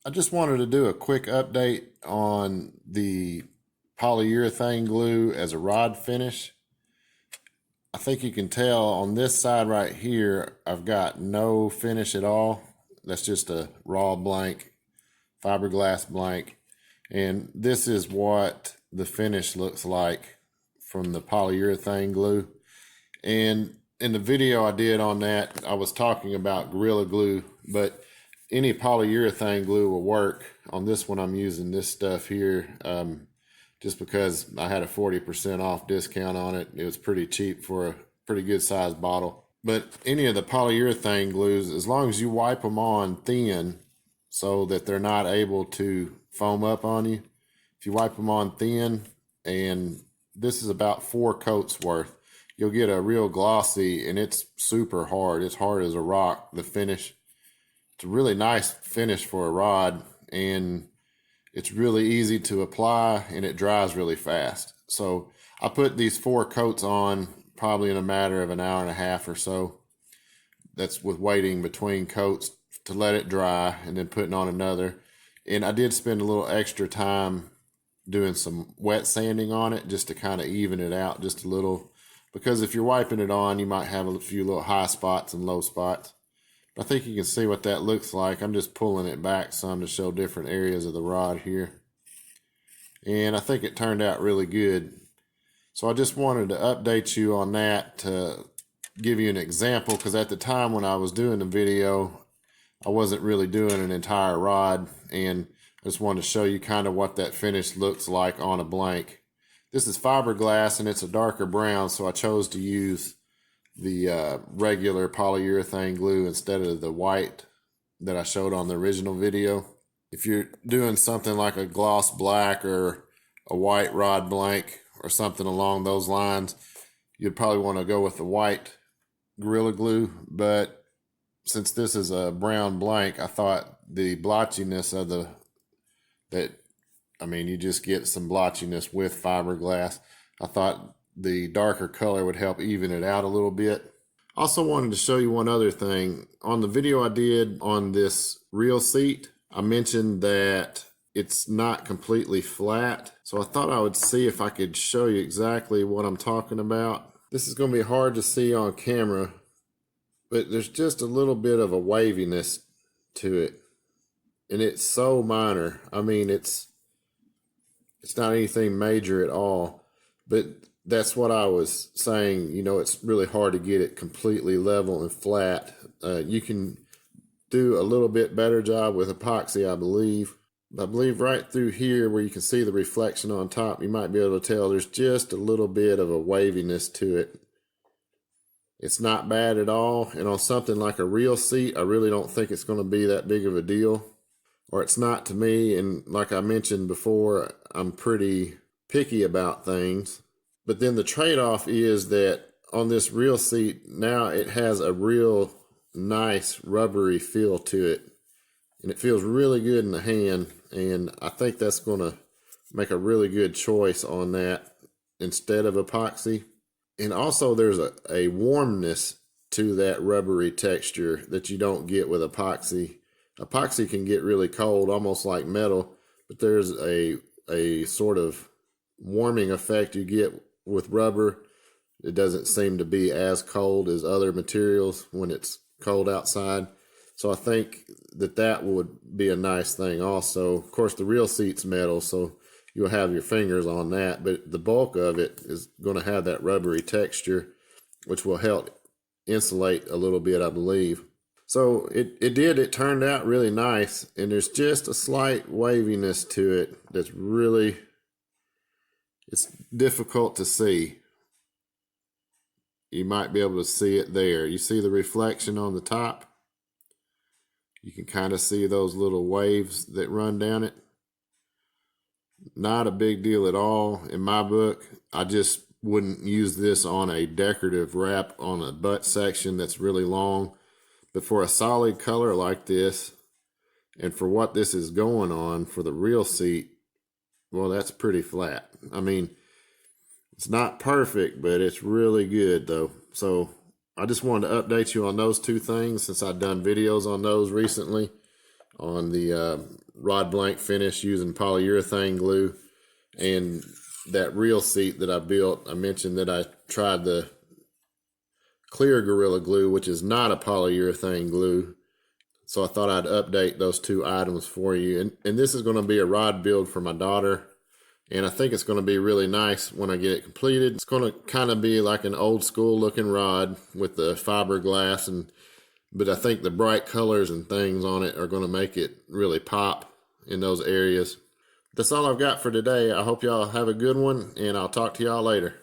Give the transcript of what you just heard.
I just wanted to do a quick update on the polyurethane glue as a rod finish. I think you can tell on this side right here, I've got no finish at all. That's just a raw blank, fiberglass blank. And this is what the finish looks like from the polyurethane glue. And in the video I did on that, I was talking about Gorilla Glue, but any polyurethane glue will work. On this one, I'm using this stuff here just because I had a 40% off discount on it. It was pretty cheap for a pretty good sized bottle. But any of the polyurethane glues, as long as you wipe them on thin so that they're not able to foam up on you, if you wipe them on thin, and this is about 4 coats worth, you'll get a real glossy, and it's super hard. It's hard as a rock, the finish. It's a really nice finish for a rod, and it's really easy to apply, and it dries really fast. So I put these 4 coats on probably in a matter of an hour and a half or so. That's with waiting between coats to let it dry and then putting on another. And I did spend a little extra time doing some wet sanding on it just to kind of even it out just a little, because if you're wiping it on, you might have a few little high spots and low spots. I think you can see what that looks like. I'm just pulling it back some to show different areas of the rod here. And I think it turned out really good. So I just wanted to update you on that to give you an example, because at the time when I was doing the video, I wasn't really doing an entire rod, and I just wanted to show you kind of what that finish looks like on a blank. This is fiberglass and it's a darker brown, so I chose to use the regular polyurethane glue instead of the white that I showed on the original video. If you're doing something like a gloss black or a white rod blank or something along those lines, you'd probably want to go with the white Gorilla Glue. But since this is a brown blank, I thought the blotchiness of you just get some blotchiness with fiberglass. I thought the darker color would help even it out a little bit. Also wanted to show you one other thing. On the video I did on this reel seat, I mentioned that it's not completely flat. So I thought I would see if I could show you exactly what I'm talking about. This is going to be hard to see on camera, but there's just a little bit of a waviness to it. And it's so minor. I mean, it's not anything major at all, but that's what I was saying. You know, it's really hard to get it completely level and flat. You can do a little bit better job with epoxy, I believe. I believe right through here where you can see the reflection on top, you might be able to tell there's just a little bit of a waviness to it. It's not bad at all. And on something like a reel seat, I really don't think it's going to be that big of a deal. Or it's not to me. And like I mentioned before, I'm pretty picky about things. But then the trade-off is that on this reel seat, now it has a real nice rubbery feel to it. And it feels really good in the hand. And I think that's going to make a really good choice on that instead of epoxy. And also there's a warmness to that rubbery texture that you don't get with epoxy. Epoxy can get really cold, almost like metal, but there's a sort of warming effect you get with rubber. It doesn't seem to be as cold as other materials when it's cold outside. So I think that would be a nice thing also. Of course, the reel seat's metal, so you'll have your fingers on that, but the bulk of it is going to have that rubbery texture, which will help insulate a little bit, I believe. So it turned out really nice, and there's just a slight waviness to it that's really, it's difficult to see. You might be able to see it there. You see the reflection on the top? You can kind of see those little waves that run down it. Not a big deal at all in my book. I just wouldn't use this on a decorative wrap on a butt section that's really long. But for a solid color like this, and for what this is going on for the reel seat, well, that's pretty flat. I mean, it's not perfect, but it's really good though. So I just wanted to update you on those 2 things since I've done videos on those recently. on the rod blank finish using polyurethane glue. And that reel seat that I built, I mentioned that I tried the clear Gorilla Glue, which is not a polyurethane glue. So I thought I'd update those two items for you. And this is going to be a rod build for my daughter. And I think it's going to be really nice when I get it completed. It's going to kind of be like an old school looking rod with the fiberglass, but I think the bright colors and things on it are going to make it really pop in those areas. That's all I've got for today. I hope y'all have a good one, and I'll talk to y'all later.